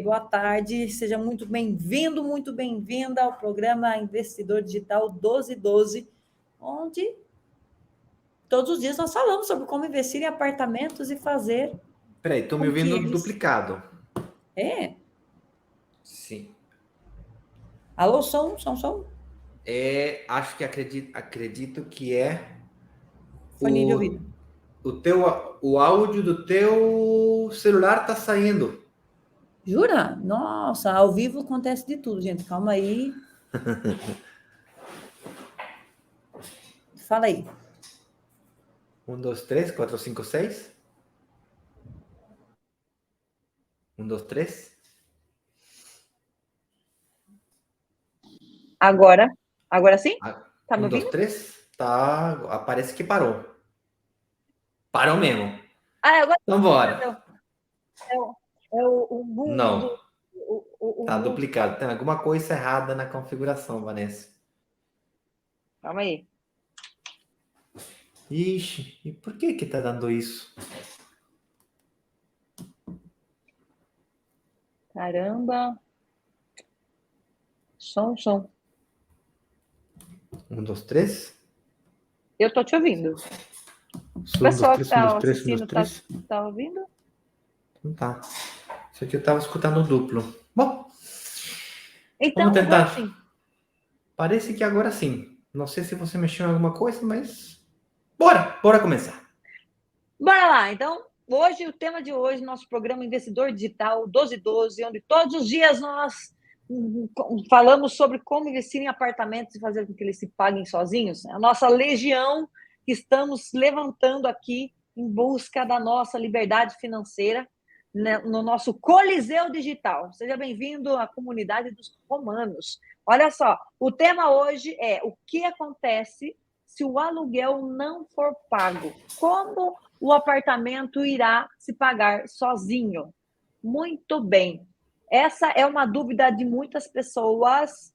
Boa tarde, seja muito bem-vindo, muito bem-vinda ao programa Investidor Digital 1212, onde todos os dias nós falamos sobre como investir em apartamentos e fazer Peraí, tô me com que ouvindo eles... duplicado. É? Sim. Alô, som? Acho que acredito que é Foninho de o, ouvido. o áudio do teu celular tá saindo. Jura? Nossa, ao vivo acontece de tudo, gente. Calma aí. Fala aí. 1, 2, 3, 4, 5, 6. 1, 2, 3. Agora sim? Tá me 1, 2, ouvindo? 3. Tá, parece que parou. Parou mesmo. Agora Então bora. o boom Não, do... O tá boom... duplicado. Tem alguma coisa errada na configuração, Vanessa. Calma aí. Ixi, e por que tá dando isso? Caramba. Som. 1, 2, 3. Eu tô te ouvindo. O 1, 2, pessoal que 3, 1, 2, tá 3, 1, 2, assistindo 3. tá ouvindo? Não tá. Isso aqui eu tava escutando duplo. Bom, vamos Então, agora tentar. sim. Parece que agora sim. Não sei se você mexeu em alguma coisa, mas. Bora começar. Bora lá. Então, hoje, o tema de hoje, nosso programa Investidor Digital 1212, onde todos os dias nós falamos sobre como investir em apartamentos e fazer com que eles se paguem sozinhos. A nossa legião que estamos levantando aqui em busca da nossa liberdade financeira, né, no nosso Coliseu Digital. Seja bem-vindo à comunidade dos romanos. Olha só, o tema hoje é o que acontece se o aluguel não for pago. Como o apartamento irá se pagar sozinho? Muito bem. Essa é uma dúvida de muitas pessoas.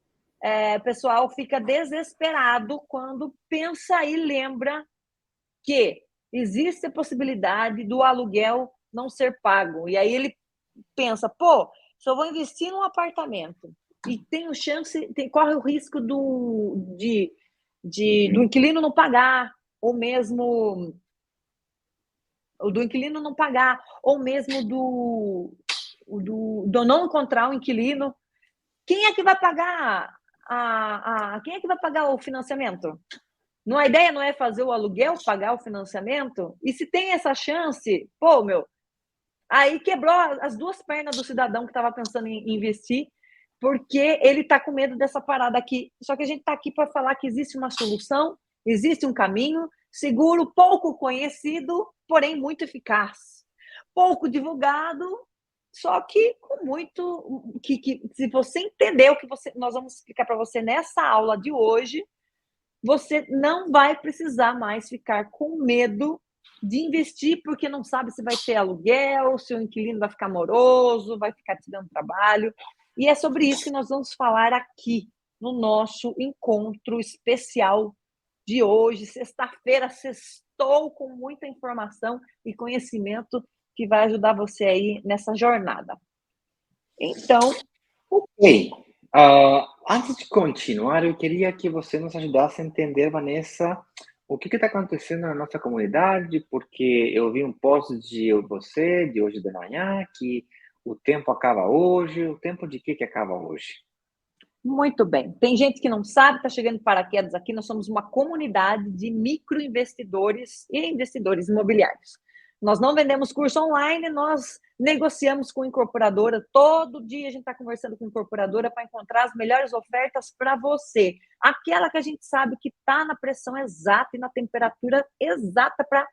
O pessoal fica desesperado quando pensa e lembra que existe a possibilidade do aluguel não ser pago. E aí ele pensa, se eu vou investir num apartamento e tenho chance, corre o risco do inquilino não pagar, ou mesmo do inquilino não pagar, ou mesmo do não encontrar um inquilino. Quem é que vai pagar quem é que vai pagar o financiamento? A ideia não é fazer o aluguel pagar o financiamento? E se tem essa chance, aí quebrou as duas pernas do cidadão que estava pensando em investir, porque ele está com medo dessa parada aqui. Só que a gente está aqui para falar que existe uma solução, existe um caminho seguro, pouco conhecido, porém muito eficaz. Pouco divulgado, só que com muito... se você entender o que nós vamos explicar para você nessa aula de hoje, você não vai precisar mais ficar com medo de investir porque não sabe se vai ter aluguel, se o inquilino vai ficar moroso, vai ficar te dando trabalho. E é sobre isso que nós vamos falar aqui no nosso encontro especial de hoje, sexta-feira, sextou com muita informação e conhecimento que vai ajudar você aí nessa jornada. Então, ok. Antes de continuar, eu queria que você nos ajudasse a entender, Vanessa, o que está acontecendo na nossa comunidade, porque eu vi um post de você, de hoje de manhã, que o tempo acaba hoje. O tempo de que acaba hoje? Muito bem. Tem gente que não sabe, está chegando de paraquedas aqui. Nós somos uma comunidade de microinvestidores e investidores imobiliários. Nós não vendemos curso online, nós negociamos com incorporadora. Todo dia a gente está conversando com incorporadora para encontrar as melhores ofertas para você. Aquela que a gente sabe que está na pressão exata e na temperatura exata para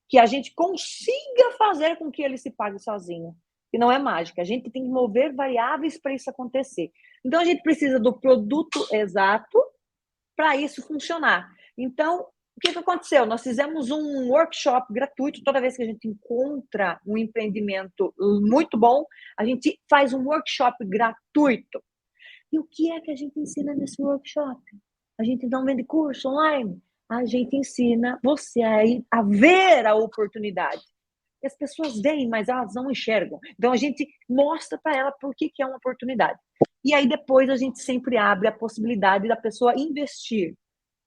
que a gente consiga fazer com que ele se pague sozinho. E não é mágica. A gente tem que mover variáveis para isso acontecer. Então, a gente precisa do produto exato para isso funcionar. Então, o que aconteceu? Nós fizemos um workshop gratuito. Toda vez que a gente encontra um empreendimento muito bom, a gente faz um workshop gratuito. E o que é que a gente ensina nesse workshop? A gente não vende curso online. A gente ensina você a ver a oportunidade. e as pessoas veem, mas elas não enxergam. Então, a gente mostra para ela por que é uma oportunidade. E aí, depois, a gente sempre abre a possibilidade da pessoa investir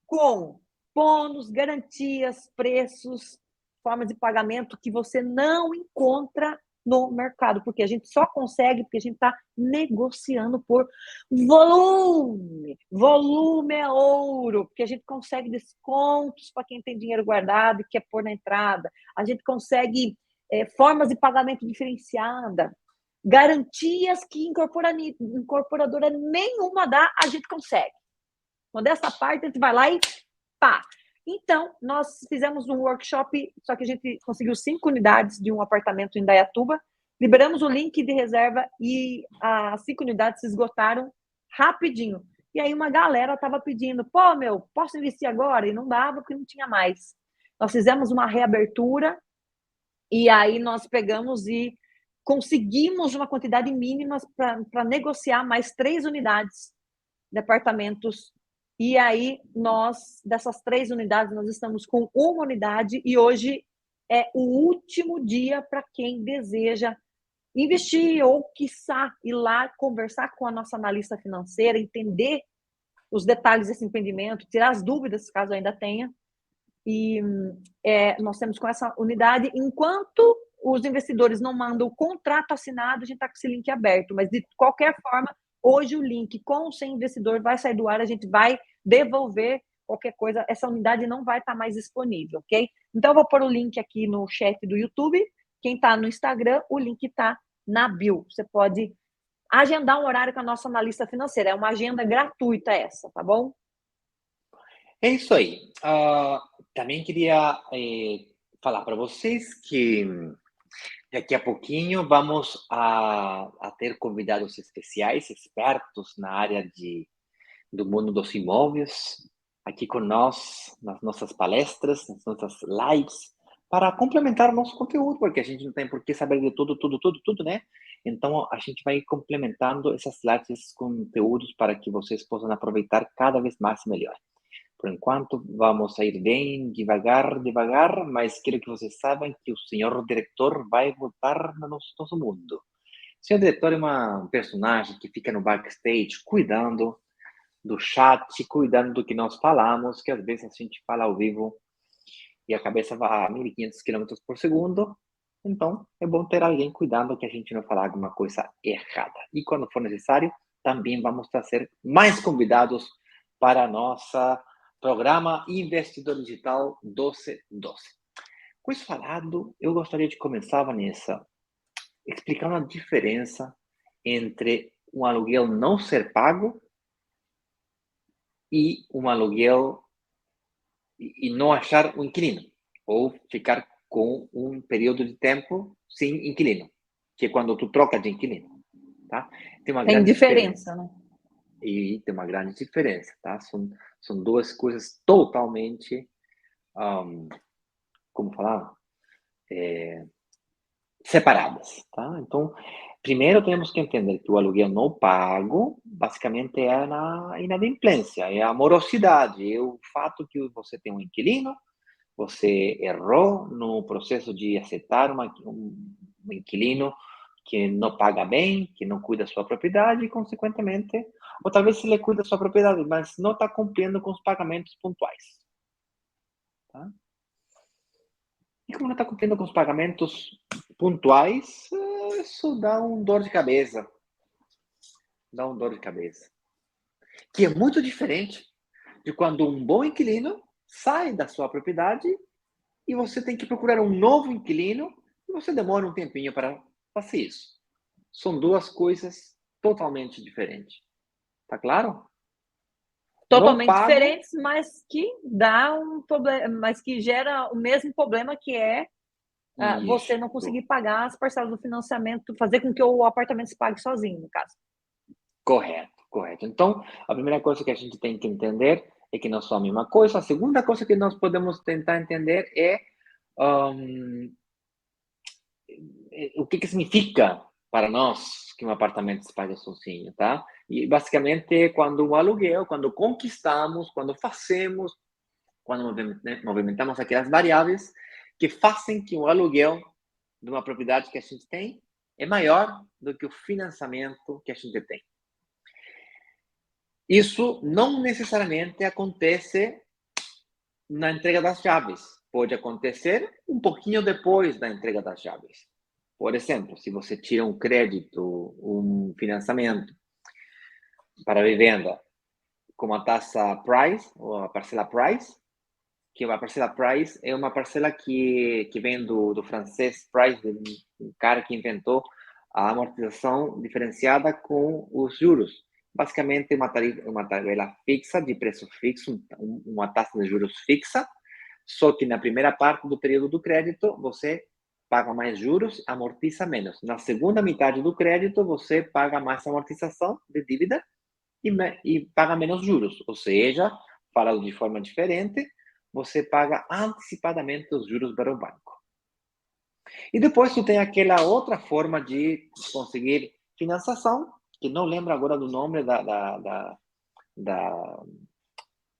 com bônus, garantias, preços, formas de pagamento que você não encontra no mercado, porque a gente só consegue porque a gente está negociando por volume. Volume é ouro, porque a gente consegue descontos para quem tem dinheiro guardado e quer pôr na entrada. A gente consegue formas de pagamento diferenciada, garantias que incorporadora nenhuma dá, a gente consegue. Quando essa parte, a gente vai lá e pá! Então, nós fizemos um workshop, só que a gente conseguiu 5 unidades de um apartamento em Indaiatuba, liberamos o link de reserva e as 5 unidades se esgotaram rapidinho. E aí uma galera estava pedindo, pô, posso investir agora? E não dava porque não tinha mais. Nós fizemos uma reabertura e aí nós pegamos e conseguimos uma quantidade mínima para negociar mais 3 unidades de apartamentos. E aí, dessas 3 unidades, nós estamos com 1 unidade e hoje é o último dia para quem deseja investir ou, quiçá, ir lá conversar com a nossa analista financeira, entender os detalhes desse empreendimento, tirar as dúvidas, caso ainda tenha. E nós temos com essa unidade, enquanto os investidores não mandam o contrato assinado, a gente está com esse link aberto, mas de qualquer forma, hoje o link com ou sem investidor vai sair do ar, a gente vai devolver qualquer coisa, essa unidade não vai estar mais disponível, ok? Então, eu vou pôr o link aqui no chat do YouTube, quem está no Instagram, o link está na bio, você pode agendar um horário com a nossa analista financeira, é uma agenda gratuita essa, tá bom? É isso aí. Também queria falar para vocês que daqui a pouquinho vamos a ter convidados especiais, expertos na área do mundo dos imóveis, aqui com nós, nas nossas palestras, nas nossas lives, para complementar o nosso conteúdo, porque a gente não tem por que saber de tudo, né? Então, a gente vai complementando essas lives, esses conteúdos, para que vocês possam aproveitar cada vez mais e melhor. Por enquanto, vamos a ir bem devagar, mas quero que vocês saibam que o senhor diretor vai voltar no nosso mundo. O senhor diretor é um personagem que fica no backstage, cuidando do chat, cuidando do que nós falamos, que às vezes a gente fala ao vivo e a cabeça vai a 1.500 km por segundo. Então, é bom ter alguém cuidando que a gente não falar alguma coisa errada. E quando for necessário, também vamos trazer mais convidados para nossa programa Investidor Digital 1212. Com isso falado, eu gostaria de começar, Vanessa, explicando a diferença entre um aluguel não ser pago e um aluguel e não achar um inquilino, ou ficar com um período de tempo sem inquilino, que é quando tu troca de inquilino, tá? Tem uma grande diferença, né? E tem uma grande diferença, tá? São duas coisas totalmente, como falar, separadas, tá? Então, primeiro temos que entender que o aluguel não pago, basicamente, é na inadimplência, é a morosidade, é o fato que você tem um inquilino, você errou no processo de aceitar um inquilino que não paga bem, que não cuida da sua propriedade e, consequentemente, ou talvez ele cuida da sua propriedade, mas não está cumprindo com os pagamentos pontuais. Tá? E como não está cumprindo com os pagamentos pontuais, isso dá dor de cabeça. Dá dor de cabeça. Que é muito diferente de quando um bom inquilino sai da sua propriedade e você tem que procurar um novo inquilino e você demora um tempinho para fazer isso. São duas coisas totalmente diferentes. Tá claro? Totalmente diferentes, mas que dá um problema, mas que gera o mesmo problema, que é você não conseguir pagar as parcelas do financiamento, fazer com que o apartamento se pague sozinho, no caso. Correto. Então, a primeira coisa que a gente tem que entender é que não são a mesma coisa. A segunda coisa que nós podemos tentar entender é o que significa para nós que um apartamento se pague sozinho, tá? E basicamente quando o aluguel, quando conquistamos, quando fazemos, quando movimentamos aquelas variáveis que fazem que o aluguel de uma propriedade que a gente tem é maior do que o financiamento que a gente tem. Isso não necessariamente acontece na entrega das chaves. Pode acontecer um pouquinho depois da entrega das chaves. Por exemplo, se você tira um crédito, um financiamento para vivenda com a taxa Price, ou a parcela Price, que a parcela Price é uma parcela que vem do francês Price, um cara que inventou a amortização diferenciada com os juros. Basicamente, uma tabela fixa, de preço fixo, uma taxa de juros fixa, só que na primeira parte do período do crédito, você paga mais juros, amortiza menos. Na segunda metade do crédito, você paga mais amortização de dívida e paga menos juros. Ou seja, falado de forma diferente, você paga antecipadamente os juros para o banco. E depois tu tem aquela outra forma de conseguir financiação, que não lembro agora do nome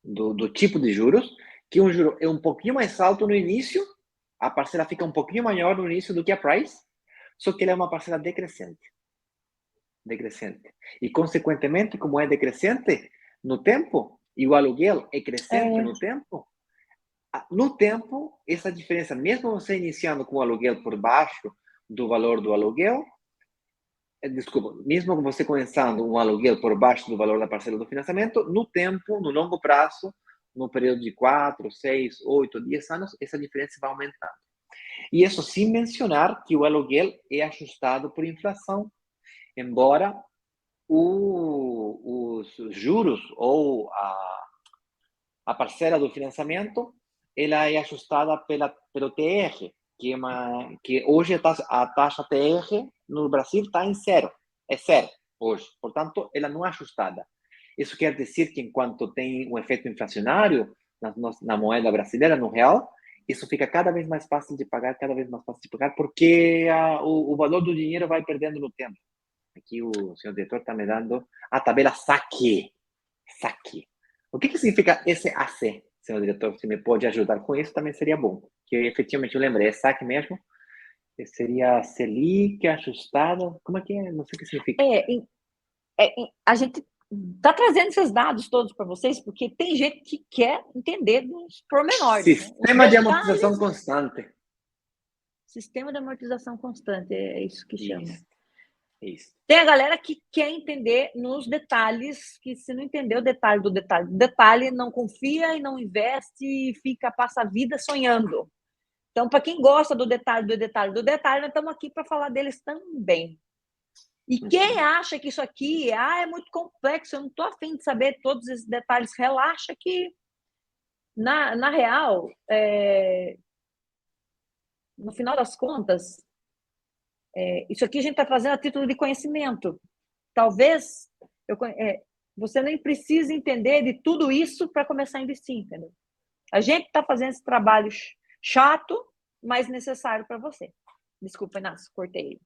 do tipo de juros, que um juro é um pouquinho mais alto no início, a parcela fica um pouquinho maior no início do que a price, só que ela é uma parcela decrescente. E, consequentemente, como é decrescente no tempo, e o aluguel é crescente no tempo, essa diferença, mesmo você iniciando com o aluguel por baixo do valor do aluguel, mesmo você começando um aluguel por baixo do valor da parcela do financiamento, no tempo, no longo prazo, no período de 4, 6, 8, 10 anos, essa diferença vai aumentando. E isso sem mencionar que o aluguel é ajustado por inflação, embora os juros ou a parcela do financiamento, ela é ajustada pelo TR, que hoje a taxa TR no Brasil está em zero. É zero hoje. Portanto, ela não é ajustada. Isso quer dizer que, enquanto tem um efeito inflacionário na moeda brasileira, no real, isso fica cada vez mais fácil de pagar, porque o valor do dinheiro vai perdendo no tempo. Aqui o senhor diretor está me dando a tabela saque. O que significa SAC, senhor diretor? Se me pode ajudar com isso, também seria bom. Que efetivamente eu lembrei, é saque mesmo. Seria Selic ajustada. Como é que é? Não sei o que significa. A gente está trazendo esses dados todos para vocês, porque tem gente que quer entender dos pormenores. Sistema de amortização constante. Sistema de amortização constante, é isso que chama. Isso. Tem a galera que quer entender nos detalhes, que se não entender o detalhe do detalhe, não confia e não investe e passa a vida sonhando. Então, para quem gosta do detalhe, nós estamos aqui para falar deles também. E quem acha que isso aqui é muito complexo, eu não estou a fim de saber todos esses detalhes, relaxa que, na real, no final das contas, isso aqui a gente está fazendo a título de conhecimento. Talvez você nem precise entender de tudo isso para começar a investir, entendeu? A gente está fazendo esse trabalho chato, mas necessário para você. Desculpa, Inácio, cortei.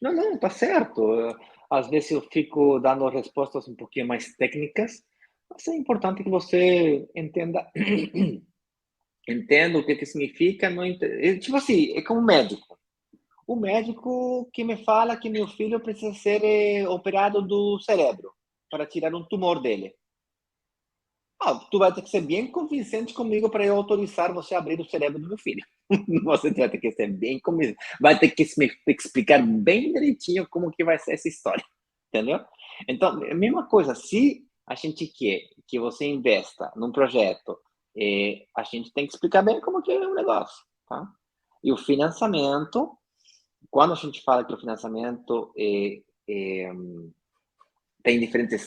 Não, tá certo. Às vezes eu fico dando respostas um pouquinho mais técnicas, mas é importante que você entenda o que significa. Tipo assim, é como médico. O médico que me fala que meu filho precisa ser operado do cérebro para tirar um tumor dele. Tu vai ter que ser bem convincente comigo para eu autorizar você a abrir o cérebro do meu filho. Você vai ter que ser bem convincente. Vai ter que me explicar bem direitinho como que vai ser essa história. Entendeu? Então, a mesma coisa. Se a gente quer que você investa num projeto, a gente tem que explicar bem como que é o negócio. Tá? E o financiamento, quando a gente fala que o financiamento tem diferentes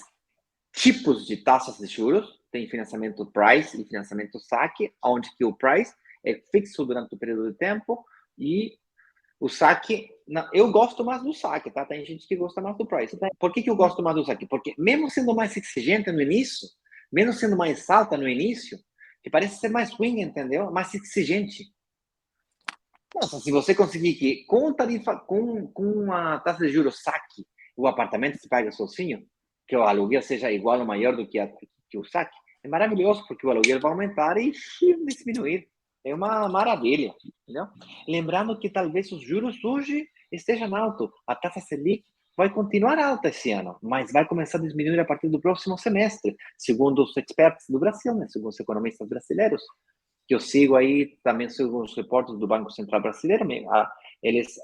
tipos de taxas de juros, tem financiamento price e financiamento saque, onde que o price é fixo durante o período de tempo e o saque, eu gosto mais do saque, tá? Tem gente que gosta mais do price. Por que eu gosto mais do saque? Porque mesmo sendo mais exigente no início, mesmo sendo mais alta no início, que parece ser mais ruim, entendeu? Mais exigente. Nossa, se você conseguir que com tarifa, com a taxa de juros saque, o apartamento se paga sozinho, que o aluguel seja igual ou maior do que o saque, é maravilhoso, porque o aluguel vai aumentar e diminuir. É uma maravilha, entendeu? Lembrando que talvez os juros hoje estejam altos. A taxa Selic vai continuar alta esse ano, mas vai começar a diminuir a partir do próximo semestre, segundo os expertos do Brasil, né? Segundo os economistas brasileiros, que eu sigo aí, também sigo os reportes do Banco Central Brasileiro, eles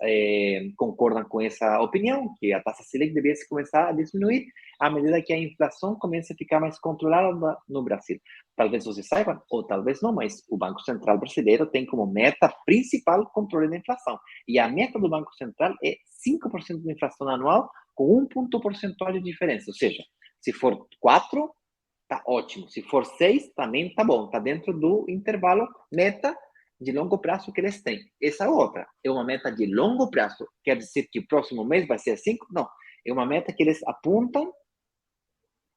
concordam com essa opinião, que a taxa Selic deveria começar a diminuir à medida que a inflação começa a ficar mais controlada no Brasil. Talvez você saiba, ou talvez não, mas o Banco Central Brasileiro tem como meta principal o controle da inflação. E a meta do Banco Central é 5% de inflação anual, com 1 ponto percentual de diferença. Ou seja, se for 4, tá ótimo. Se for 6, também tá bom. Tá dentro do intervalo meta de longo prazo que eles têm. Essa outra é uma meta de longo prazo. Quer dizer que o próximo mês vai ser 5? Não. É uma meta que eles apontam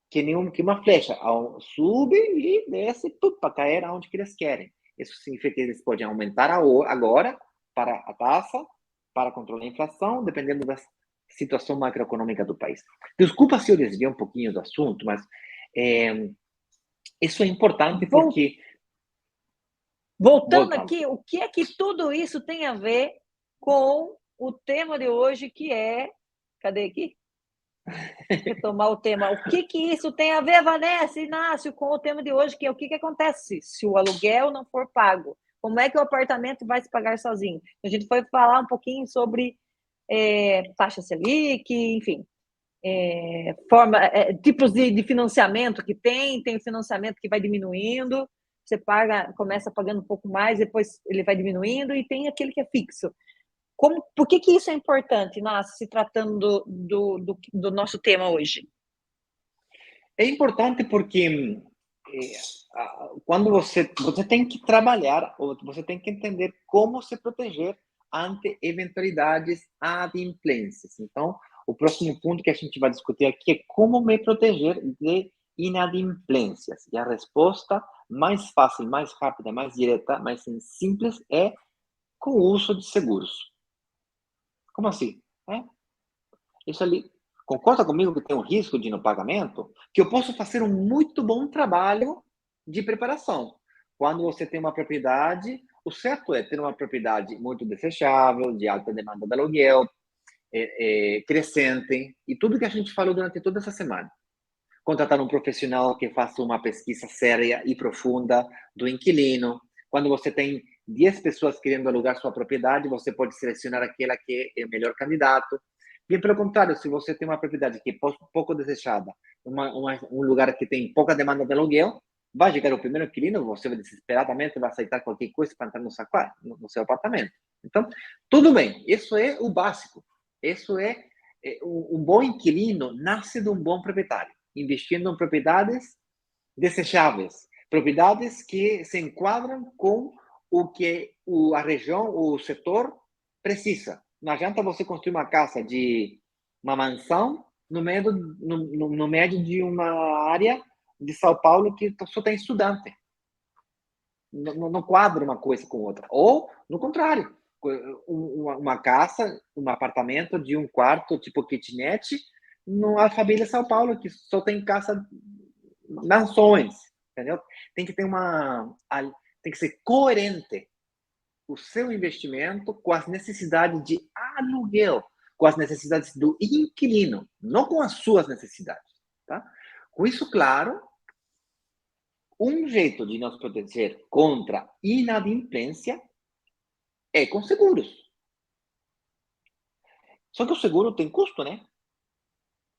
que uma flecha. Sube e desce para cair aonde que eles querem. Isso significa que eles podem aumentar agora para a taxa, para controlar a inflação, dependendo da situação macroeconômica do país. Desculpa se eu desviei um pouquinho do assunto, mas isso é importante porque... Voltando aqui, o que é que tudo isso tem a ver com o tema de hoje, que é... Cadê aqui? Retomar o tema. O que isso tem a ver, Vanessa, Inácio, com o tema de hoje, que é o que acontece se o aluguel não for pago? Como é que o apartamento vai se pagar sozinho? A gente foi falar um pouquinho sobre taxa Selic, enfim, tipos de financiamento que tem financiamento que vai diminuindo, você começa pagando um pouco mais, depois ele vai diminuindo, e tem aquele que é fixo. Por que isso é importante, Inácio, se tratando do nosso tema hoje? É importante porque quando você tem que trabalhar, ou você tem que entender como se proteger ante eventualidades adimplências. Então, o próximo ponto que a gente vai discutir aqui é como me proteger de inadimplências. E a resposta mais fácil, mais rápida, mais direta, mais simples é com o uso de seguros. Como assim? Isso ali, concorda comigo que tem um risco de não pagamento? Que eu posso fazer um muito bom trabalho de preparação. Quando você tem uma propriedade, o certo é ter uma propriedade muito desejável, de alta demanda de aluguel, crescente, e tudo que a gente falou durante toda essa semana. Contratar um profissional que faça uma pesquisa séria e profunda do inquilino. Quando você tem 10 pessoas querendo alugar sua propriedade, você pode selecionar aquela que é o melhor candidato. Bem pelo contrário, se você tem uma propriedade que é pouco desejada, um lugar que tem pouca demanda de aluguel, vai chegar o primeiro inquilino, você desesperadamente vai aceitar qualquer coisa para entrar no seu apartamento. Então, tudo bem, isso é o básico. Isso é um bom inquilino nasce de um bom proprietário, investindo em propriedades desejáveis, propriedades que se enquadram com o que a região, o setor precisa. Não adianta você construir uma casa uma mansão no meio de uma área de São Paulo que só tem estudante. Não quadra uma coisa com outra. Ou, no contrário, uma casa, um apartamento de um quarto, tipo kitnet, no Alphaville São Paulo, que só tem casa, mansões, entendeu? Tem que ser coerente o seu investimento com as necessidades de aluguel, com as necessidades do inquilino, não com as suas necessidades, tá? Com isso claro, um jeito de nos proteger contra inadimplência é com seguros. Só que o seguro tem custo, né?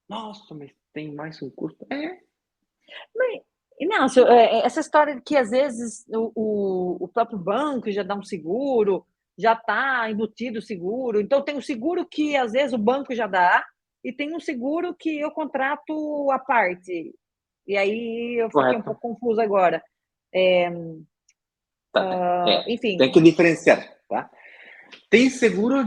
Nossa, mas tem mais um custo. Mas, Inácio, essa história de que às vezes o próprio banco já dá um seguro, já está embutido o seguro. Então, tem um seguro que às vezes o banco já dá, e tem um seguro que eu contrato à parte. E aí eu fiquei um pouco confusa agora. Enfim. Tem que diferenciar, tá? Tem seguro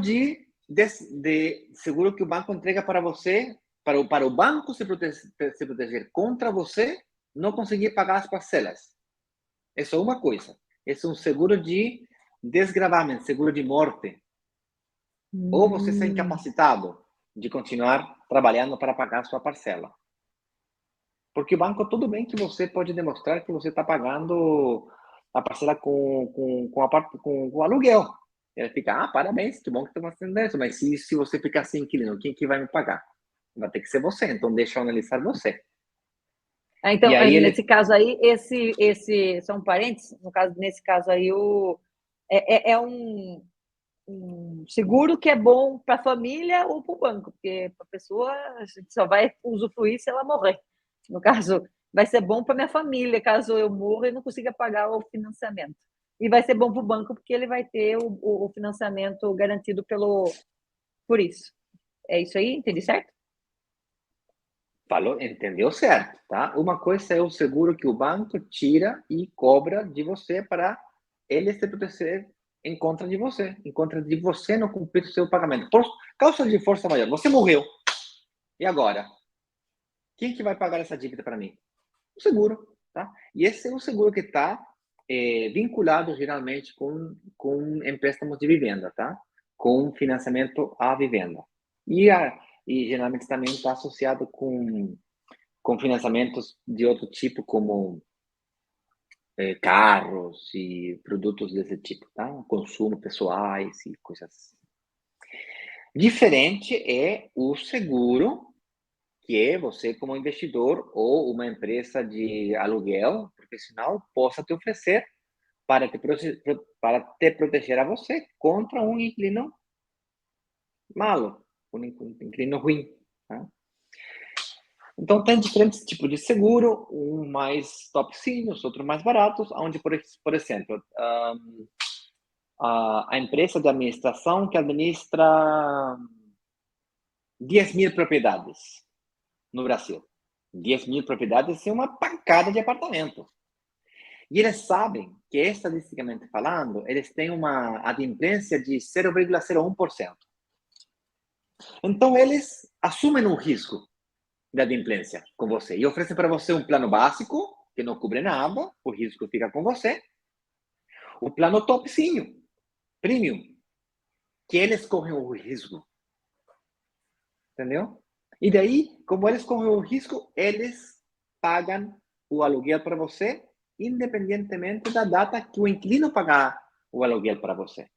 seguro que o banco entrega para você, para o banco se proteger contra você não conseguir pagar as parcelas. É só uma coisa. Esse é um seguro de desgravamento, seguro de morte. Ou você ser incapacitado de continuar trabalhando para pagar a sua parcela. Porque o banco, tudo bem que você pode demonstrar que você está pagando a parcela com o aluguel. Ele fica, parabéns, que bom que está fazendo isso, mas se você ficar sem inquilino, quem que vai me pagar? Vai ter que ser você, então deixa eu analisar você. Então, E aí nesse caso aí, esse são parentes, no caso, nesse caso aí, é um seguro que é bom para a família ou para o banco, porque para a pessoa a gente só vai usufruir se ela morrer. No caso, vai ser bom para minha família, caso eu morra e não consiga pagar o financiamento. E vai ser bom para o banco, porque ele vai ter o financiamento garantido por isso. É isso aí? Entendi certo? falou, entendeu certo, tá? Uma coisa é o seguro que o banco tira e cobra de você para ele se proteger em contra de você não cumprir o seu pagamento. Por causa de força maior, você morreu. E agora? Quem que vai pagar essa dívida para mim? O seguro, tá? E esse é o seguro que está vinculado geralmente com empréstimos de vivenda, tá? Com financiamento à vivenda. E geralmente também está associado com financiamentos de outro tipo, como carros e produtos desse tipo, tá? Consumo pessoais e coisas assim. Diferente é o seguro, que é você como investidor ou uma empresa de aluguel profissional possa te oferecer para te proteger a você contra um inquilino malo, um inquilino ruim. Tá? Então, tem diferentes tipos de seguro, um mais topzinhos, outros mais baratos, onde, por exemplo, a empresa de administração que administra 10.000 propriedades no Brasil. 10.000 propriedades é uma pancada de apartamento. E eles sabem que, estatisticamente falando, eles têm uma adimplência de 0,01%. Então, eles assumem um risco de adimplência com você e oferecem para você um plano básico, que não cobre nada, o risco fica com você. O plano topzinho, premium, que eles correm o risco. Entendeu? E daí, como eles correm o risco, eles pagam o aluguel para você, independentemente da data que o inquilino pagar o aluguel para você.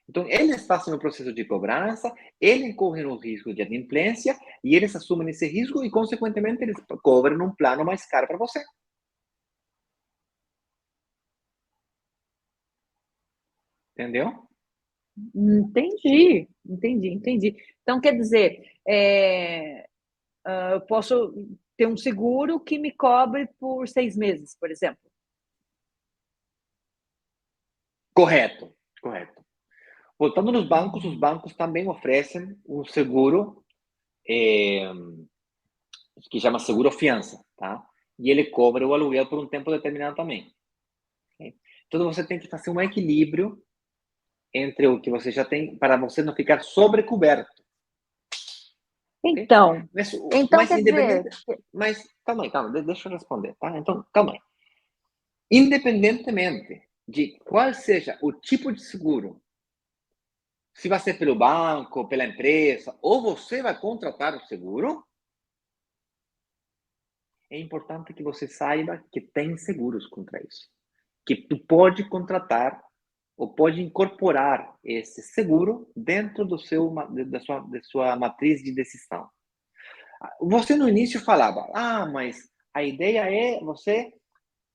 Então, eles fazem o processo de cobrança, eles correm o risco de adimplência e eles assumem esse risco e, consequentemente, eles cobram um plano mais caro para você. Entendeu? Entendi. Então, quer dizer, eu posso ter um seguro que me cobre por 6 meses, por exemplo. Correto. Voltando nos bancos, os bancos também oferecem um seguro que chama seguro fiança, tá? E ele cobra o aluguel por um tempo determinado também. Okay? Então, você tem que fazer um equilíbrio entre o que você já tem, para você não ficar sobrecoberto. Então, okay? Mas quer independente, dizer... Mas, calma, deixa eu responder, tá? Então, calma aí. Independentemente de qual seja o tipo de seguro, se vai ser pelo banco, pela empresa, ou você vai contratar o seguro, é importante que você saiba que tem seguros contra isso. Que tu pode contratar ou pode incorporar esse seguro dentro da sua matriz de decisão. Você no início falava, mas a ideia é você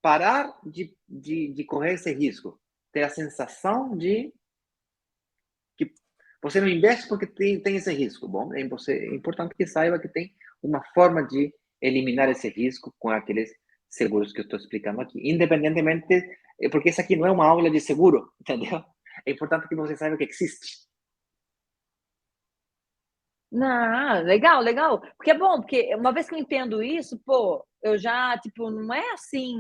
parar de correr esse risco, ter a sensação de que você não investe porque tem esse risco. Bom, é importante que saiba que tem uma forma de eliminar esse risco com aqueles seguros que eu estou explicando aqui, independentemente, porque isso aqui não é uma aula de seguro, entendeu? É importante que você saiba que existe. Não, legal. Porque é bom, porque uma vez que eu entendo isso, eu já, não é assim,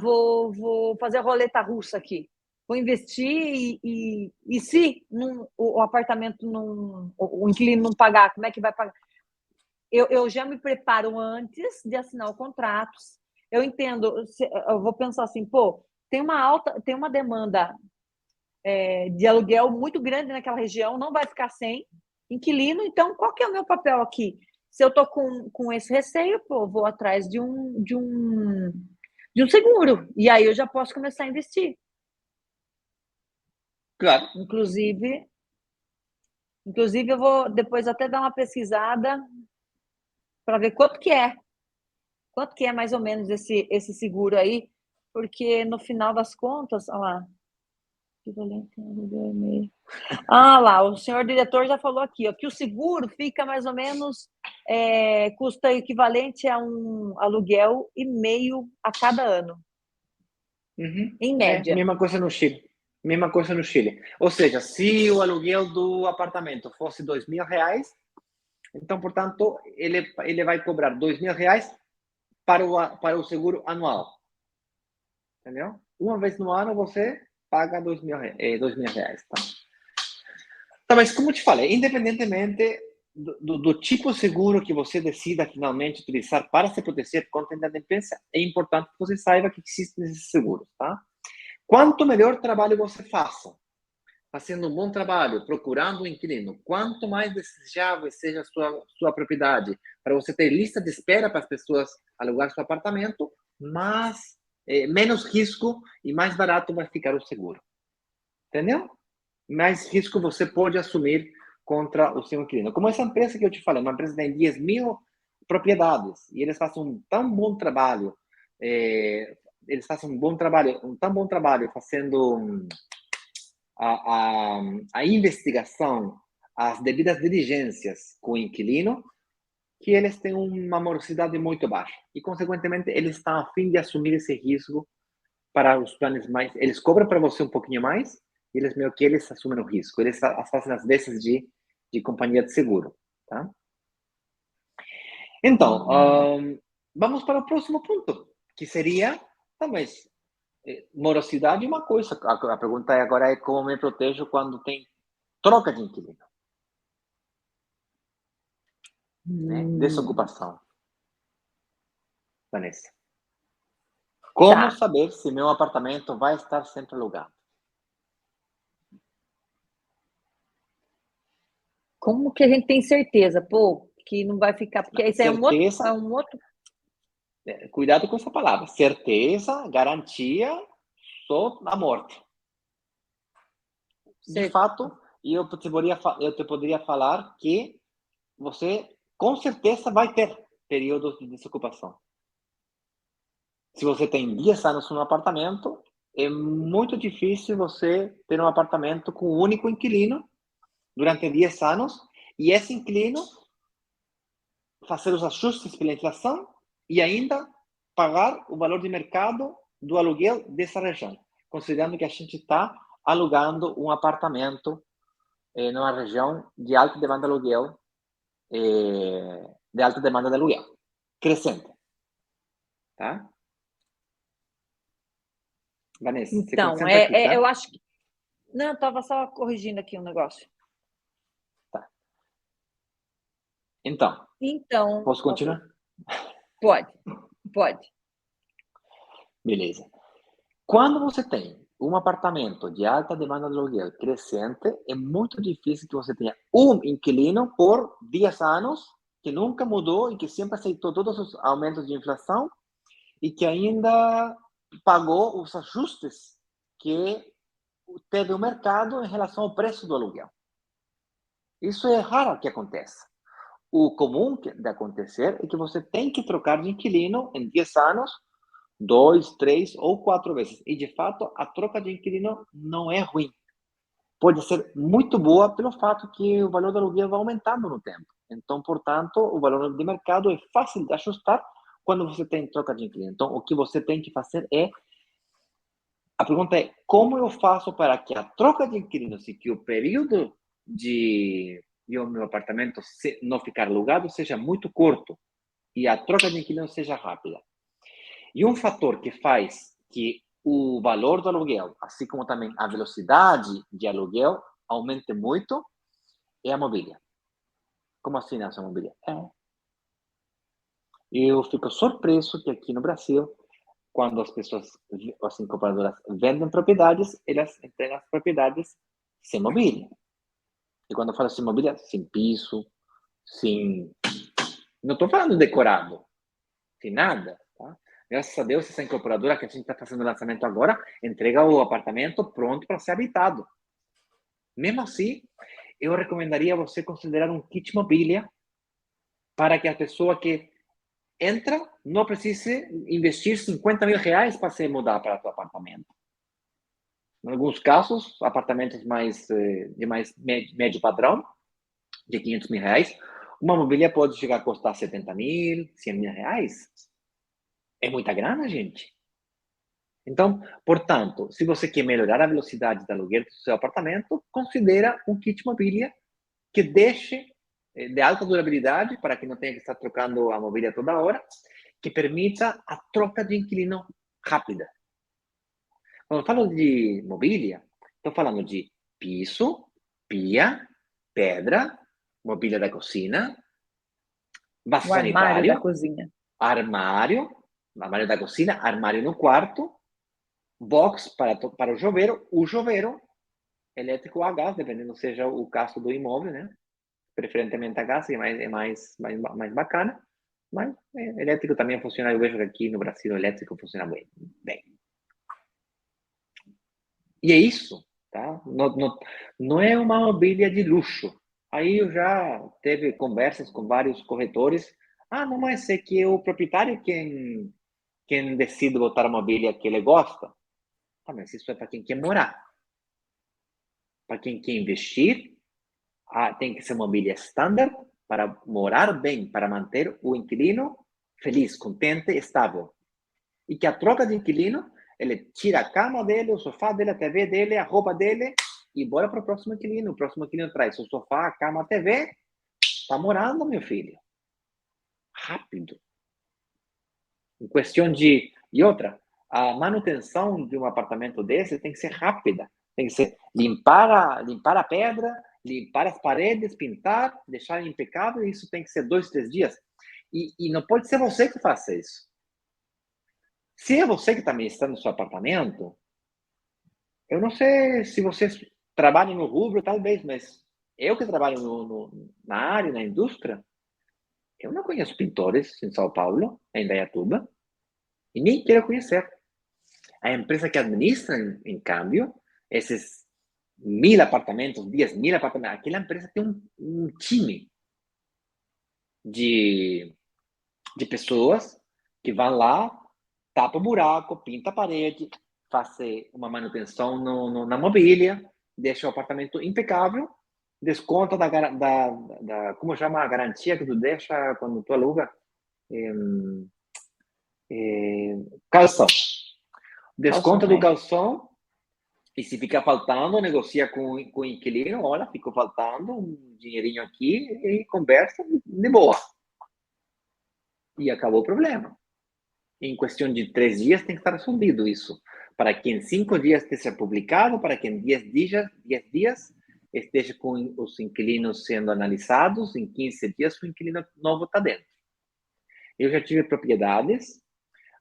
vou fazer a roleta russa aqui. Vou investir e se o apartamento o inquilino não pagar, como é que vai pagar? Eu já me preparo antes de assinar o contrato. Eu entendo, eu vou pensar assim, tem uma demanda de aluguel muito grande naquela região, não vai ficar sem inquilino, então qual que é o meu papel aqui? Se eu estou com esse receio, vou atrás de um de um seguro. E aí eu já posso começar a investir. Claro. Inclusive eu vou depois até dar uma pesquisada para ver quanto que é. Quanto que é mais ou menos esse seguro aí? Porque no final das contas, olha lá. Ah, lá, o senhor diretor já falou aqui, ó, que o seguro fica mais ou menos, custa equivalente a um aluguel e meio a cada ano, em média. Mesma coisa no Chile. Mesma coisa no Chile. Ou seja, se o aluguel do apartamento fosse R$ 2.000, então, portanto, ele vai cobrar R$ 2.000 para o seguro anual. Entendeu? Uma vez no ano você paga R$ 2.000, tá? Tá, mas como te falei, independentemente do tipo de seguro que você decida finalmente utilizar para se proteger contra a inadimplência, é importante que você saiba que existem esses seguros, tá? Quanto melhor trabalho você faça, fazendo um bom trabalho, procurando um inquilino, quanto mais desejável seja a sua propriedade, para você ter lista de espera para as pessoas alugar seu apartamento, menos risco e mais barato vai ficar o seguro. Entendeu? Mais risco você pode assumir contra o seu inquilino. Como essa empresa que eu te falei, uma empresa que tem 10.000 propriedades e eles fazem um tão bom trabalho, fazendo a investigação, as devidas diligências com o inquilino, que eles têm uma morosidade muito baixa e, consequentemente, eles estão a fim de assumir esse risco para os planos mais. Eles cobram para você um pouquinho mais e eles meio que eles assumem o risco. Eles fazem as vezes de companhia de seguro, tá? Então, vamos para o próximo ponto, que seria, talvez, morosidade é uma coisa. A pergunta agora é como me protejo quando tem troca de inquilino, né? Desocupação. Vanessa. Como saber se meu apartamento vai estar sempre alugado? Como que a gente tem certeza, pô, que não vai ficar? Porque isso é um outro. Cuidado com essa palavra. Certeza, garantia, só na morte. De fato, eu te poderia falar que você, com certeza, vai ter períodos de desocupação. Se você tem 10 anos no apartamento, é muito difícil você ter um apartamento com um único inquilino durante 10 anos e esse inquilino fazer os ajustes pela inflação e ainda pagar o valor de mercado do aluguel dessa região, considerando que a gente está alugando um apartamento numa região de alta demanda de aluguel, crescente, tá? Vanessa, então, aqui, tá? eu acho que... Não, estava só corrigindo aqui um negócio. Tá. Então, posso continuar? Pode. Beleza. Quando você tem um apartamento de alta demanda de aluguel crescente, é muito difícil que você tenha um inquilino por 10 anos que nunca mudou e que sempre aceitou todos os aumentos de inflação e que ainda pagou os ajustes que teve o mercado em relação ao preço do aluguel. Isso é raro que aconteça. O comum de acontecer é que você tem que trocar de inquilino em 10 anos 2, 3 ou 4 vezes. E, de fato, a troca de inquilino não é ruim. Pode ser muito boa pelo fato que o valor do aluguel vai aumentando no tempo. Então, portanto, o valor de mercado é fácil de ajustar quando você tem troca de inquilino. Então, o que você tem que fazer é... A pergunta é, como eu faço para que a troca de inquilinos e que o período de o meu apartamento não ficar alugado seja muito curto e a troca de inquilinos seja rápida? E um fator que faz que o valor do aluguel, assim como também a velocidade de aluguel, aumente muito, é a mobília. Como assim, essa mobília? Eu fico surpreso que aqui no Brasil, quando as pessoas, assim, compradoras, vendem propriedades, elas entregam as propriedades sem mobília. E quando eu falo sem mobília, sem piso, sem... Não estou falando decorado, sem nada, tá? Graças a Deus, essa incorporadora que a gente está fazendo o lançamento agora, entrega o apartamento pronto para ser habitado. Mesmo assim, eu recomendaria você considerar um kit mobília para que a pessoa que entra não precise investir 50 mil reais para se mudar para o apartamento. Em alguns casos, apartamentos de mais médio padrão, de 500 mil reais, uma mobília pode chegar a custar 70 mil, 100 mil reais. É muita grana, gente. Então, portanto, se você quer melhorar a velocidade de aluguel do seu apartamento, considera um kit mobília que deixe de alta durabilidade, para que não tenha que estar trocando a mobília toda hora, que permita a troca de inquilino rápida. Quando eu falo de mobília, estou falando de piso, pia, pedra, mobília da cozinha, vaso O armário sanitário, da cozinha. armário da cozinha, armário no quarto, box para o chuveiro elétrico ou a gás, dependendo seja o caso do imóvel, né? Preferentemente a gás, que é mais bacana, mas elétrico também funciona. Eu vejo que aqui no Brasil o elétrico funciona bem. E é isso, tá? Não é uma mobília de luxo. Aí eu já teve conversas com vários corretores. Ah, não, mas é que o proprietário quem decide botar a mobília que ele gosta. Ah, mas isso é para quem quer morar. Para quem quer investir, tem que ser mobília standard para morar bem, para manter o inquilino feliz, contente, estável. E que a troca de inquilino, ele tira a cama dele, o sofá dele, a TV dele, a roupa dele e bora para o próximo inquilino. O próximo inquilino traz o sofá, a cama, a TV. Tá morando, meu filho. Rápido. Em questão de... E outra, a manutenção de um apartamento desse tem que ser rápida. Tem que ser limpar a pedra, limpar as paredes, pintar, deixar impecável. Isso tem que ser 2, 3 dias. E não pode ser você que faça isso. Se é você que também está no seu apartamento, eu não sei se vocês trabalham no rubro, talvez, mas eu que trabalho na área, na indústria, eu não conheço pintores em São Paulo, em Indaiatuba, e nem quero conhecer. A empresa que administra, em câmbio, esses 1.000 apartamentos, 10.000 apartamentos, aquela empresa tem um time de pessoas que vão lá, tapa o buraco, pinta a parede, faz uma manutenção na mobília, deixa o apartamento impecável, desconta como chama a garantia que tu deixa quando tu aluga? Calção. Desconta do calção, e se ficar faltando, negocia com o inquilino, olha, ficou faltando um dinheirinho aqui, e conversa de boa. E acabou o problema. Em questão de 3 dias tem que estar resolvido isso. Para que em 5 dias esteja publicado, para que em 10 dias esteja com os inquilinos sendo analisados, em 15 dias o inquilino novo está dentro. Eu já tive propriedades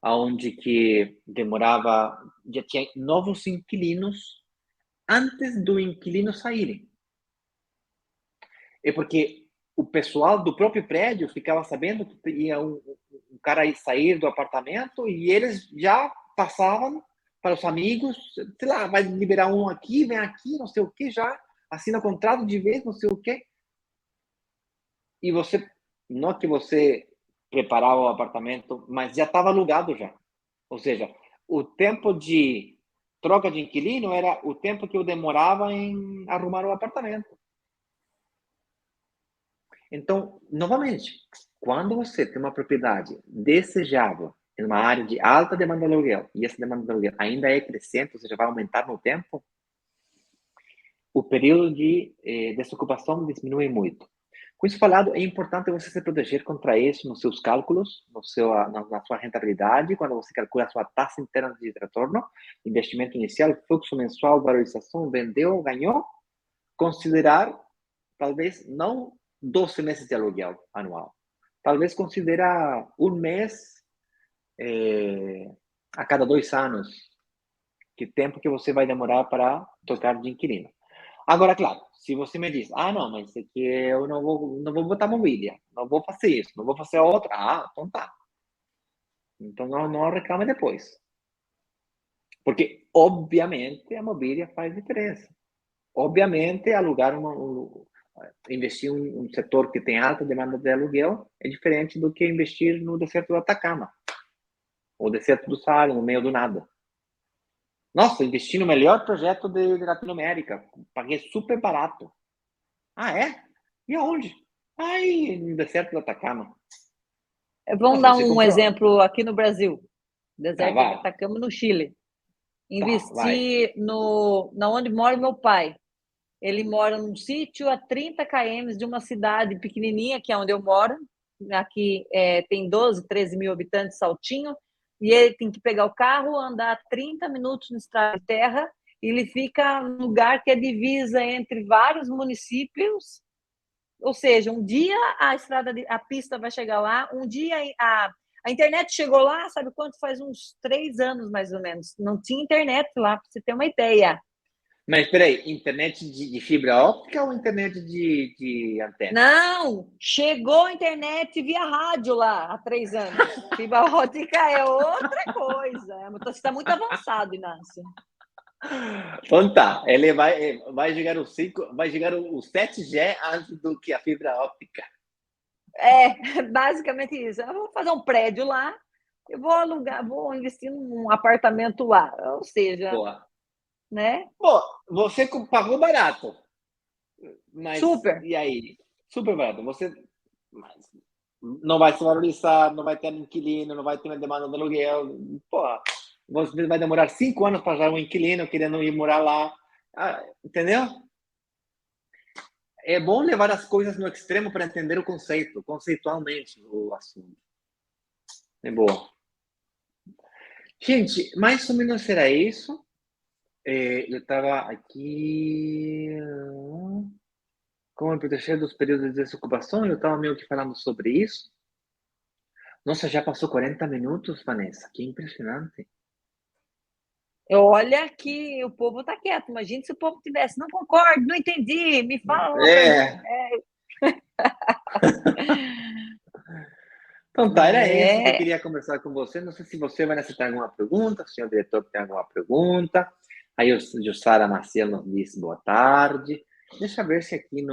onde que demorava, já tinha novos inquilinos antes do inquilino saírem. É porque o pessoal do próprio prédio ficava sabendo que ia um cara aí sair do apartamento e eles já passavam para os amigos, sei lá, vai liberar um aqui, vem aqui, não sei o que, já assina contrato de vez, não sei o que. E você, não é que você preparava o apartamento, mas já estava alugado já. Ou seja, o tempo de troca de inquilino era o tempo que eu demorava em arrumar o apartamento. Então, novamente, quando você tem uma propriedade desejável em uma área de alta demanda de aluguel, e essa demanda de aluguel ainda é crescente, ou seja, vai aumentar no tempo, o período de desocupação diminui muito. Com isso falado, é importante você se proteger contra isso nos seus cálculos, na sua rentabilidade, quando você calcula a sua taxa interna de retorno, investimento inicial, fluxo mensual, valorização, vendeu, ganhou, considerar, talvez, não 12 meses de aluguel anual. Talvez considera um mês a cada 2 anos, que tempo que você vai demorar para trocar de inquilino. Agora, claro, se você me diz, não, mas é que eu não vou botar mobília, não vou fazer isso, não vou fazer outra, então tá. Então, não reclame depois. Porque, obviamente, a mobília faz diferença. Obviamente, investir em um setor que tem alta demanda de aluguel é diferente do que investir no deserto do Atacama, ou deserto do Saara, no meio do nada. Nossa, investi no melhor projeto de Latinoamérica, paguei super barato. Ah, é? E aonde? Aí, no deserto do Atacama. Vamos Nossa, dar você um comprou? exemplo aqui no Brasil. Tá, Deserto do vai. Atacama, no Chile. Tá, vai. Investi na onde mora meu pai. Ele mora num sítio a 30 km de uma cidade pequenininha, que é onde eu moro. Aqui tem 12, 13 mil habitantes, Saltinho. E ele tem que pegar o carro, andar 30 minutos no estrada de terra. E ele fica num lugar que é divisa entre vários municípios. Ou seja, um dia a pista vai chegar lá, um dia a internet chegou lá, sabe quanto? Faz uns 3 anos, mais ou menos. Não tinha internet lá, para você ter uma ideia. Mas peraí, internet de fibra óptica ou internet de antena? Não, chegou a internet via rádio lá há 3 anos. Fibra óptica é outra coisa. Você está muito avançado, Inácio. Então tá, ele vai chegar o 5, vai chegar o 7G antes do que a fibra óptica. Basicamente isso. Eu vou fazer um prédio lá, eu vou alugar, vou investir num apartamento lá. Ou seja, Boa. né? Pô, você pagou barato, mas Super. e aí? Super barato. Você não vai se valorizar, não vai ter inquilino, não vai ter uma demanda de aluguel. Pô, você vai demorar 5 anos para achar um inquilino querendo ir morar lá. Ah, entendeu? É bom levar as coisas no extremo para entender o conceito, conceitualmente, o assunto. É boa. Gente, mais ou menos será isso. Eu estava aqui. Como me proteger dos períodos de desocupação? Eu estava meio que falando sobre isso. Nossa, já passou 40 minutos, Vanessa. Que impressionante. Olha que o povo está quieto. Imagina se o povo tivesse, não concordo, não entendi, me fala outra. É. Então tá, era isso que eu É, queria conversar com você. Não sei se você vai necessitar alguma pergunta, se o senhor diretor tem alguma pergunta. Aí o Jussara Maciel nos disse boa tarde. Deixa eu ver se aqui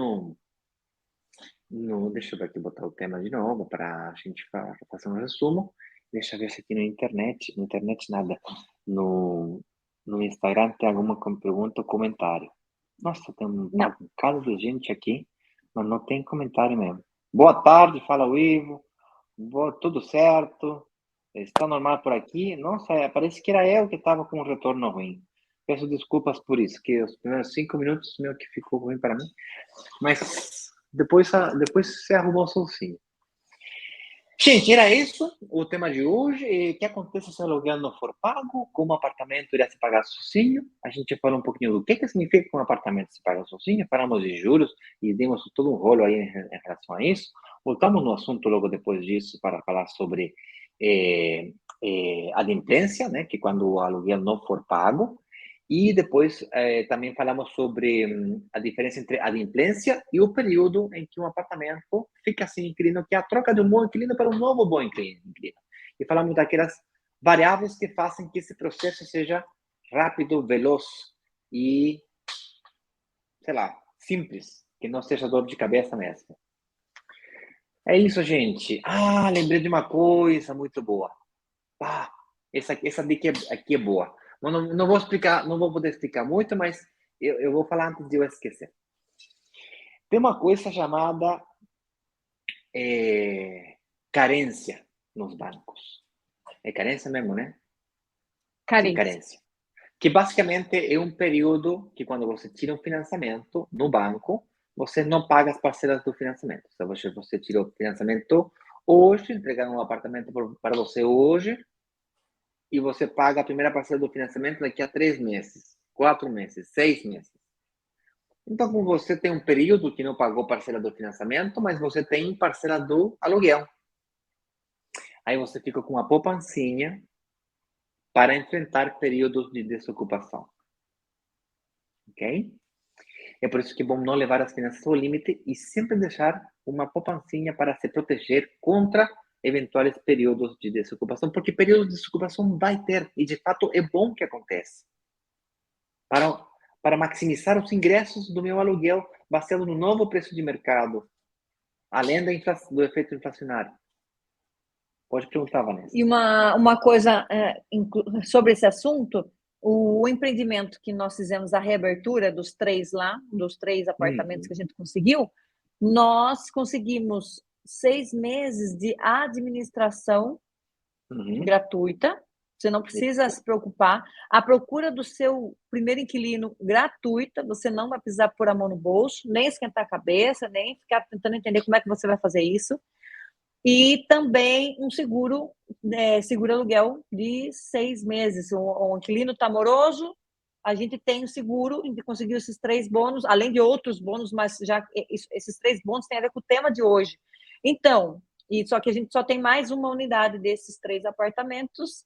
deixa eu ver aqui, botar o tema de novo para a gente fazer um resumo. Deixa eu ver se aqui na internet nada. No Instagram tem alguma pergunta ou comentário. Nossa, tem um não. bocado de gente aqui, mas não tem comentário mesmo. Boa tarde, fala o Ivo. Tudo certo? Está normal por aqui? Nossa, parece que era eu que estava com um retorno ruim. Peço desculpas por isso, que os primeiros 5 minutos meio que ficou ruim para mim. Mas depois você arrumou sozinho. Gente, era isso o tema de hoje. O que acontece se o aluguel não for pago? Como o apartamento irá se pagar sozinho? A gente falou um pouquinho do que significa que um apartamento se paga sozinho. Falamos de juros e demos todo um rolo aí em relação a isso. Voltamos no assunto logo depois disso para falar sobre adimplência, né? Que quando o aluguel não for pago. E depois também falamos sobre a diferença entre a adimplência e o período em que um apartamento fica sem inquilino, que é a troca de um bom inquilino para um novo bom inquilino. E falamos daquelas variáveis que fazem que esse processo seja rápido, veloz e, sei lá, simples, que não seja dor de cabeça mesmo. É isso, gente. Ah, lembrei de uma coisa muito boa. Ah, essa dica aqui é boa. Não vou explicar, não vou poder explicar muito, mas eu vou falar antes de eu esquecer. Tem uma coisa chamada carência nos bancos. É carência mesmo, né? Sim, Carência. carência. Que basicamente é um período que quando você tira um financiamento no banco, você não paga as parcelas do financiamento. Se você tirou o financiamento hoje, entregaram um apartamento para você hoje, e você paga a primeira parcela do financiamento daqui a 3 meses, 4 meses, 6 meses. Então, como você tem um período que não pagou parcela do financiamento, mas você tem parcela do aluguel. Aí você fica com uma poupancinha para enfrentar períodos de desocupação. Ok? É por isso que é bom não levar as finanças ao limite e sempre deixar uma poupancinha para se proteger contra eventuais períodos de desocupação, porque períodos de desocupação vai ter, e de fato é bom que aconteça, para maximizar os ingressos do meu aluguel baseado no novo preço de mercado, além do efeito inflacionário. Pode perguntar, Vanessa. E uma coisa sobre esse assunto, o empreendimento que nós fizemos, a reabertura dos 3 apartamentos que a gente conseguiu, nós conseguimos 6 meses de administração gratuita. Você não precisa se preocupar. A procura do seu primeiro inquilino gratuita, você não vai precisar pôr a mão no bolso, nem esquentar a cabeça, nem ficar tentando entender como é que você vai fazer isso. E também um seguro aluguel de 6 meses. O inquilino está moroso, a gente tem o seguro, a gente conseguiu esses 3 bônus, além de outros bônus, mas já esses 3 bônus têm a ver com o tema de hoje. Então, só que a gente só tem mais uma unidade desses 3 apartamentos,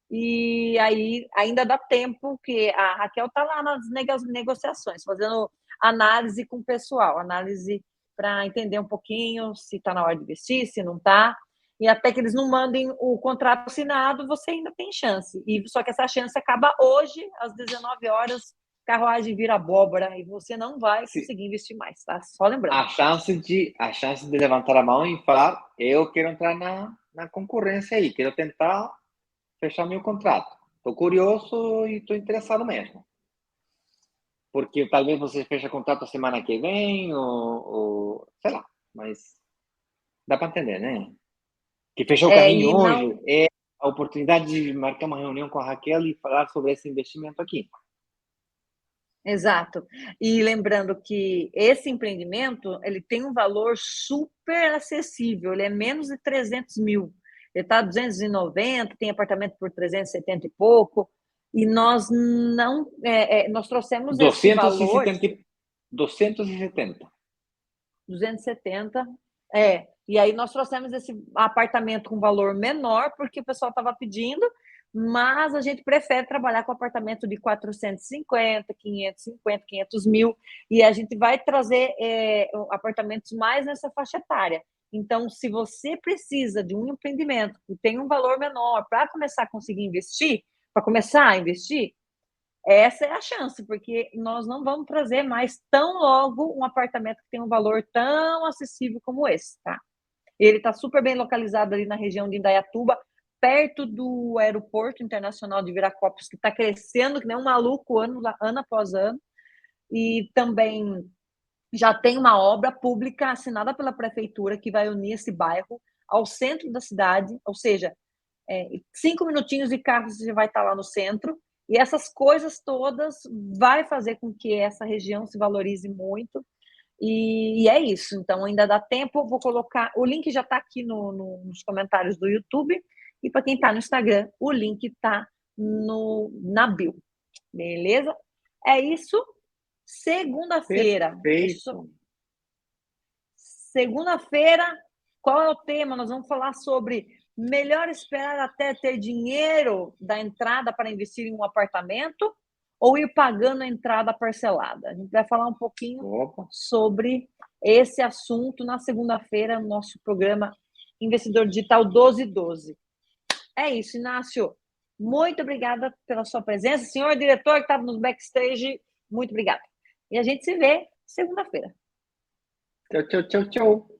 e aí ainda dá tempo, que a Raquel está lá nas negociações, fazendo análise com o pessoal, análise para entender um pouquinho se está na hora de investir, se não está. E até que eles não mandem o contrato assinado, você ainda tem chance. Só que essa chance acaba hoje, às 19 horas, carruagem vira abóbora, e você não vai conseguir investir mais, tá? Só lembrando. A chance de levantar a mão e falar, eu quero entrar na concorrência aí, quero tentar fechar meu contrato. Estou curioso e estou interessado mesmo. Porque talvez você feche contrato a semana que vem, ou sei lá, mas dá para entender, né? Que fechou o caminho hoje é a oportunidade de marcar uma reunião com a Raquel e falar sobre esse investimento aqui. Exato. E lembrando que esse empreendimento, ele tem um valor super acessível, ele é menos de 300 mil. Ele está 290, tem apartamento por 370 e pouco. E nós não, nós trouxemos esse valor... 270. 270, e aí nós trouxemos esse apartamento com valor menor, porque o pessoal estava pedindo, mas a gente prefere trabalhar com apartamento de 450, 550, 500 mil, e a gente vai trazer apartamentos mais nessa faixa etária. Então, se você precisa de um empreendimento que tem um valor menor para começar a conseguir investir, para começar a investir, essa é a chance, porque nós não vamos trazer mais tão logo um apartamento que tem um valor tão acessível como esse, tá? Ele está super bem localizado ali na região de Indaiatuba, perto do Aeroporto Internacional de Viracopos, que está crescendo que nem um maluco ano após ano, e também já tem uma obra pública assinada pela prefeitura que vai unir esse bairro ao centro da cidade, ou seja, 5 minutinhos de carro você vai estar lá no centro, e essas coisas todas vai fazer com que essa região se valorize muito, e é isso. Então, ainda dá tempo, eu vou colocar, o link já está aqui nos comentários do YouTube, e para quem está no Instagram, o link está na bio, beleza? É isso. Segunda-feira. Segunda-feira, qual é o tema? Nós vamos falar sobre melhor esperar até ter dinheiro da entrada para investir em um apartamento ou ir pagando a entrada parcelada. A gente vai falar um pouquinho sobre esse assunto na segunda-feira, no nosso programa Investidor Digital 1212. É isso, Inácio. Muito obrigada pela sua presença. Senhor diretor que estava no backstage, muito obrigada. E a gente se vê segunda-feira. Tchau, tchau, tchau, tchau.